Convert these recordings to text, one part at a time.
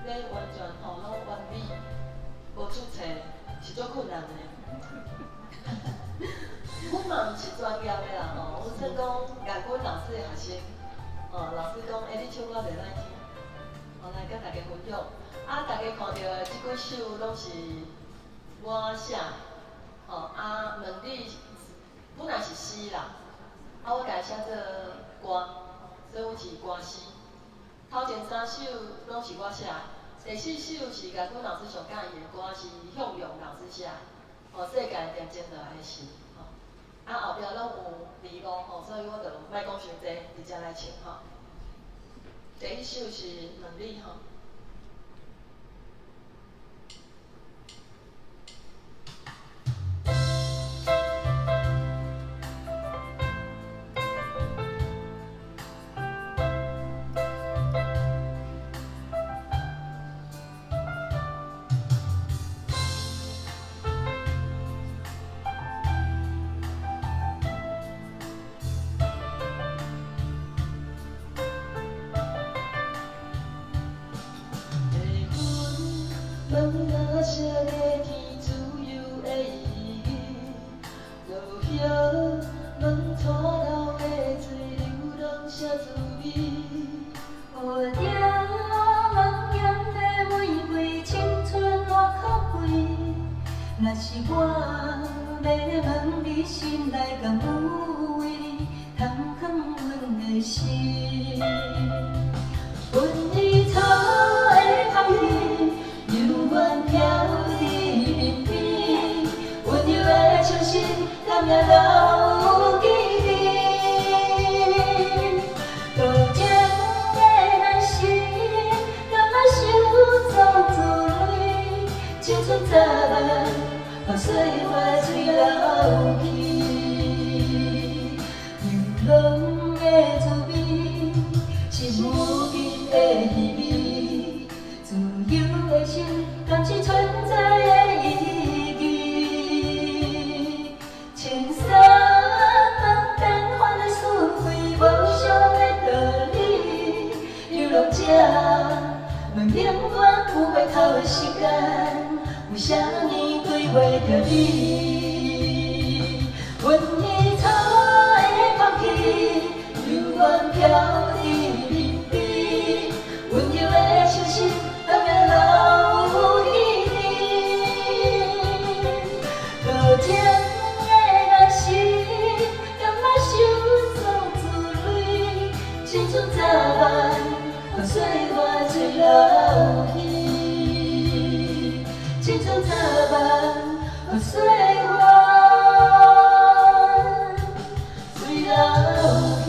咧完全吼拢完美，无出错，是足困难的。阮嘛毋是专业的啦吼，阮算讲甲阮老师的学生，老师讲，你唱歌袂歹听，来甲大家分享。大家看到的即几首拢是我写的，问你本来是诗啦，我家写做歌，所以阮是歌诗。头前3首拢是我写的，第4首是甲阮老师上喜欢的歌，是向荣老师写的，世界点睛落来的诗，后壁拢有字幕所以我就莫讲伤济，直接来唱第1首是问你问那少年天自由的意义，落叶问错流的水流浪啥滋味？蝴蝶问艳的玫瑰，青春偌可贵。若是我要问你心内敢有位，通放阮的心？问你草的香气。永远飘伫面边，温柔的笑声，敢也留有记忆。多情的男心，敢也想做自泪，青春早晚，予岁月水流去。流浪的滋味，是无尽的稀微。自由的心，敢是存在的意义？千山万变幻的思维，无常的道理。流浪者问永远有回头的时间，为啥呢对袂着你？问你草的香气，永远飘伫面边，温柔的笑声。敢也留有记忆，多情的男心，敢也想做自泪，青春早晚，予岁月水流去，青春早晚，予岁月水流去。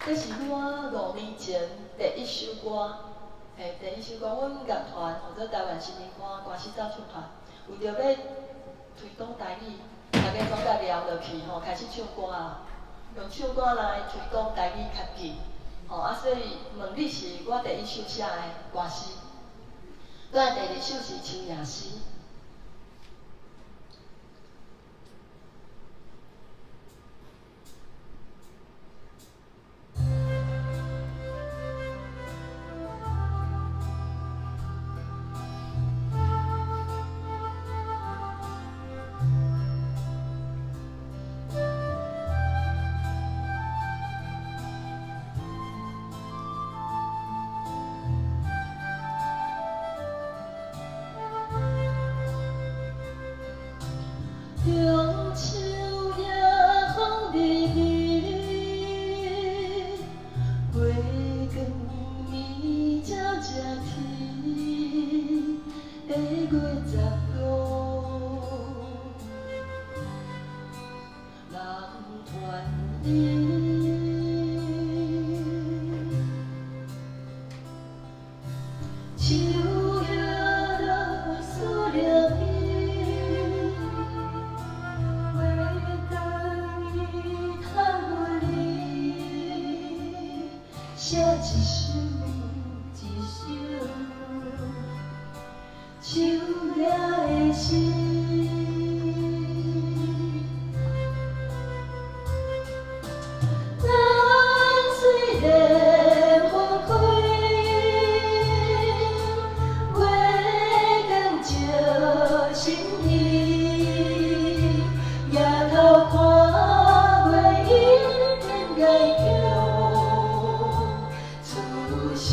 这是我5年前第1首歌，第1首歌，阮乐团或者台湾新年歌歌诗造唱团，为着要推广台语，大家总甲聊落去开始唱歌啊，用唱歌来推广台语科技，所以问你是我第1首写的歌诗，再来第2首是秋夜诗。中秋夜风微微，月光暝照这天，下月15，人团圆。秋夜落思念伊。写一首一首该叫出世。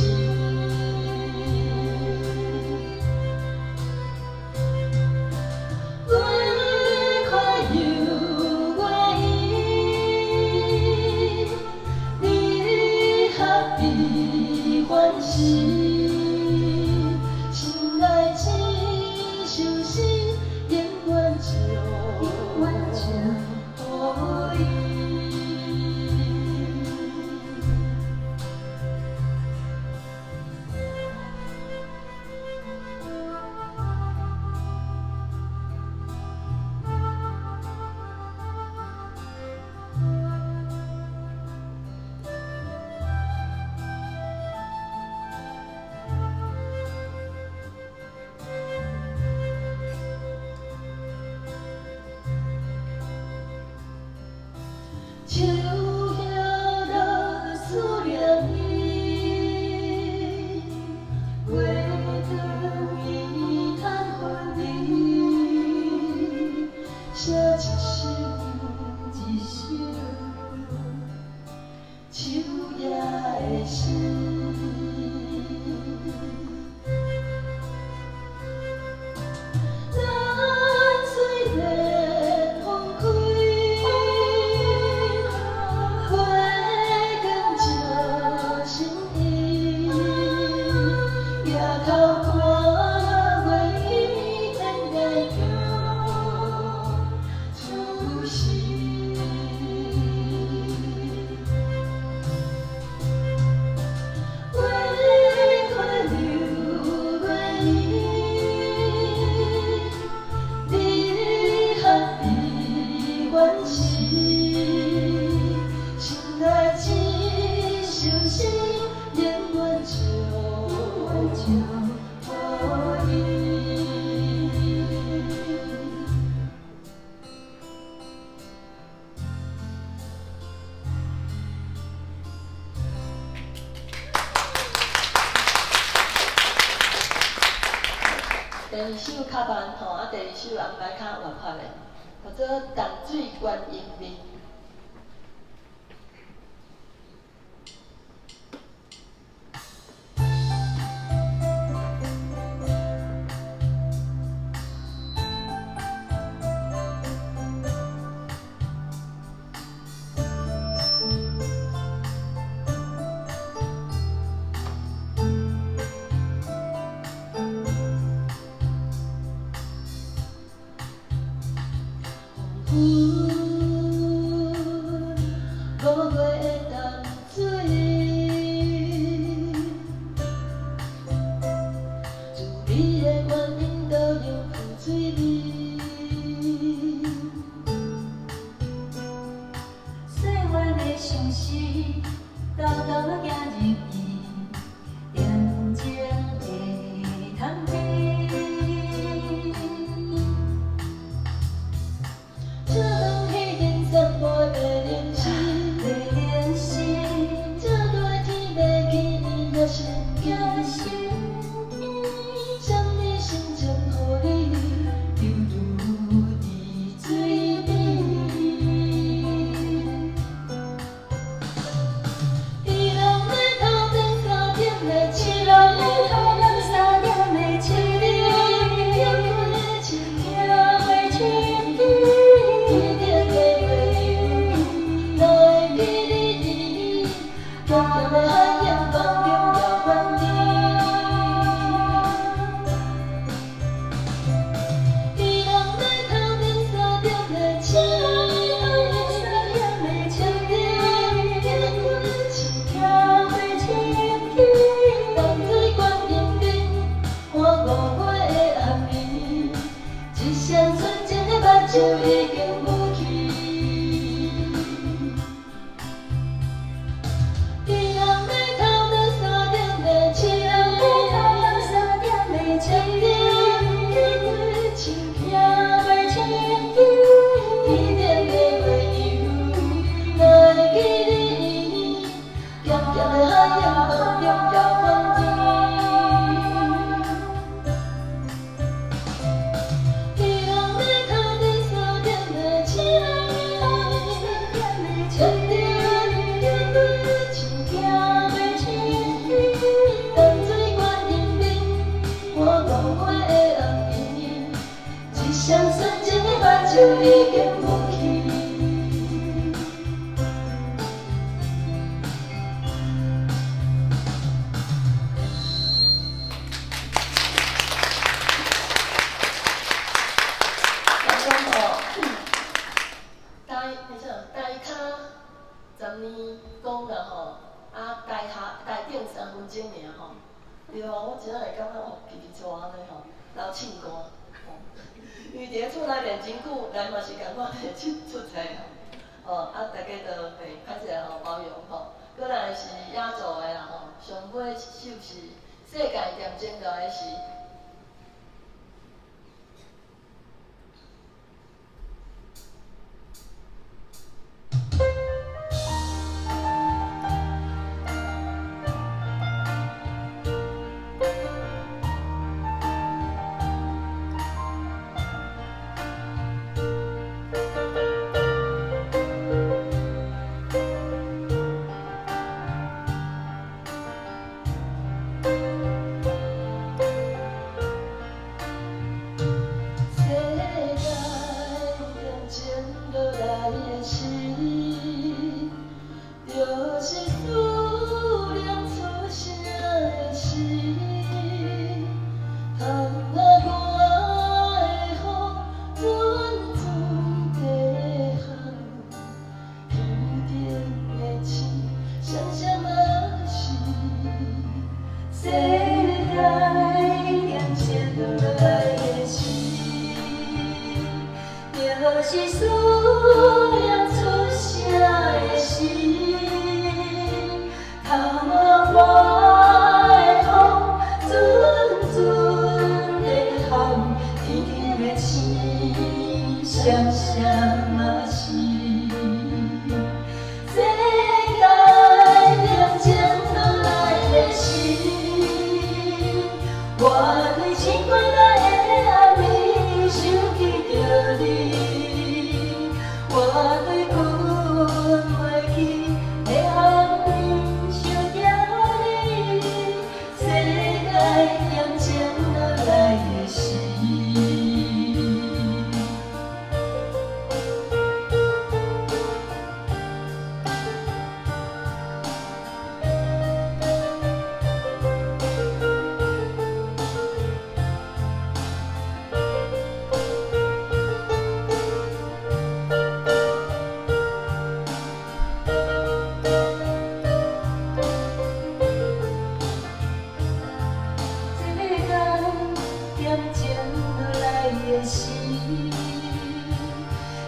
越看又越意，你合意欢喜。心内只想是永远就予伊。树叶落思念伊，月光伊叹分离，写一首秋夜的诗。咱虽然风开。月光照心意，夜头看月影，天涯叫出世。越看又越意，你合意欢喜。心内只想是永远就予伊。第二首较慢吼，第二首安排较活泼的，叫做《淡水观音面》。讲啦吼，台顶3分钟尔吼，对啊，我真会感觉哦，皮皮抓安尼吼，流凊汗。因为伫咧厝内练真久，来嘛是共我会出差吼，大家就会歹势吼包容吼。过来是压轴的啦吼，上尾一首是世界点钟落的时。是思念出声的时，窗外的风阵阵在喊，天天的星闪闪嘛是。世界点钟落来的时，我对醒过来的暗暝想起着你。我对困袂去的暗暝想着你，世界点钟落来的时。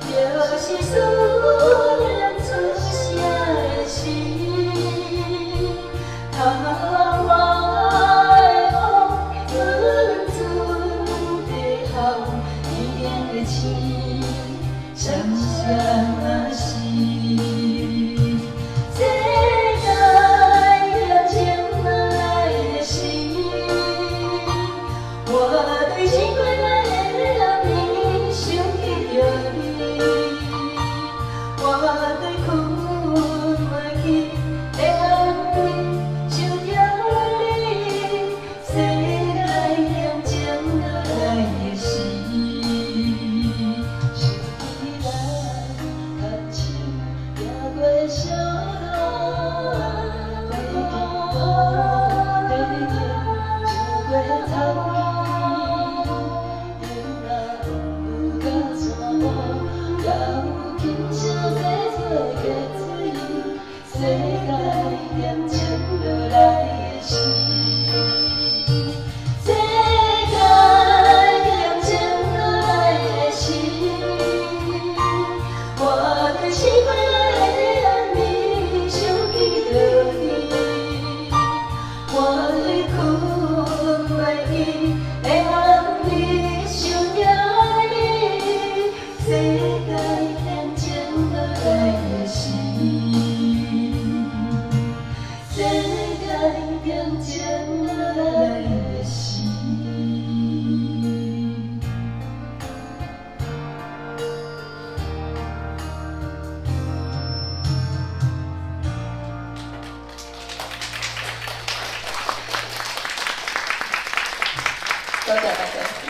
就是思念出声的时，窗外的风阵阵在喊，天天的星闪闪嘛是。世界点钟落来的时，我对醒过来的暗暝想起着你。我对困袂去的暗暝想着你，世界点钟落来的时，想起咱牵手行过小路，飞经过地田，走过草原，因那有甲山坡，也有轻声细碎的水，世界点钟落来的时，世界点钟落来的时，我对醒过来的暗暝想起着你，我对困袂去的暗暝想着你，世界点钟落来的时，世界点钟落来的时。多谢大家。